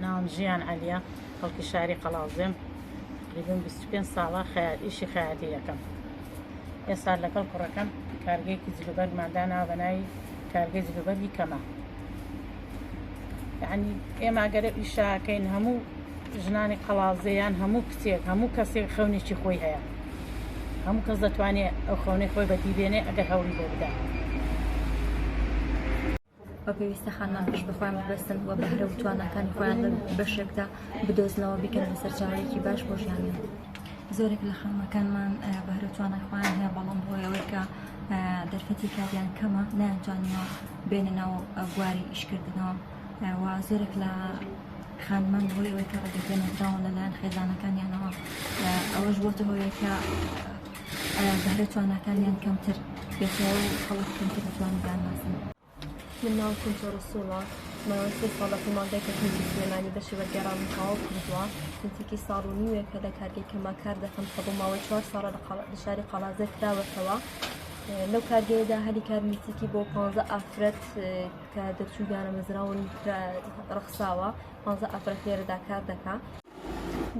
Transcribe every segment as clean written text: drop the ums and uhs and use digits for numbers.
ناوم ژیان عەلیە، خەڵکی شاری قەڵازم. تقریباً 25 ساڵە ئیشی خەیاطی دەکەم. ئێستا لەگەڵ کوڕەکەم کارگەیەکی جلوبەرمان داناوە بە ناوی کارگەی جلوبەری کەمە. یعنی ئێمە ئەگەرە ئیشاکەین هەموو ژنانی قەڵازەیان، هەموو کچێک، هەموو کەسێک خەونێکی خۆی هەیە. هەموو کەس دەتوانێت ئەو خەونەی خۆی بەدیبێنێ ئەگەر هەوڵی بۆ بدات. بە پێویستە خانمان پێش بخۆیان ببەستن و بەهرە و توانەکانی خۆیان لە بەشێکدا بدۆزنەوە بیکەن بە سەرچاوەیەکی باش بۆ ژیانیان. زۆرێک لە خانمەکانمان بەهرە و توانای خۆیان هەیە، بەڵام بۆ ئەوەی کە دەرفەتی کاریان کەمە نەیانتوانیەوە بێنە ناو بواری ئیشکردنەوە، و زۆرێک لە خانمان بۆی ئەوەی کە ڕێگەپێنەدراون لەلایەن خێزانەکانیانەوە. ئەوەش بۆتە هۆیە کە بەهرە توانەکانیان کەمتر بێتەوە و خەڵک کەمتر دەتوانن داناسن. من ناوم رسوڵە، ماوەی 3 ساڵە پەیمانگەیەکە هندی سلێمانی بەشی وەرگێڕانی تەواو کردووە. نزیکی ساڵ و نیوێکە لە کارگەی کەما کار دەکەم کە بۆ ماوەی 4 ساڵە لە شاری قەڵازە کراوەتەوە. لەو کارگەیەدا هەلی کار نزیکی بۆ 15 ئافرەت کە دەرچوویانە مەزراون ڕخساوە، 15 ئافرەت لێرەدا کار دەکا.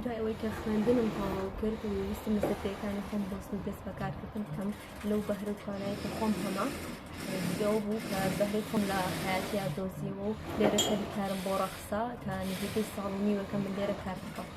دوای ئەوەی کە خوێندنم تەواو کرد و ویستم لە سەرپێکانی خۆم بۆستم دەست بەکارکردن بکەم لەو بەهرە و توانایی کە خۆم هەما، ئەوە بوو کە بەهرەی خۆم لە حیاتیا دۆزیوە و لێرە شەریک کارم بۆ ڕەخسا کە نزیکەی ساڵ و نیوەکە من لێرە کار دەکەم.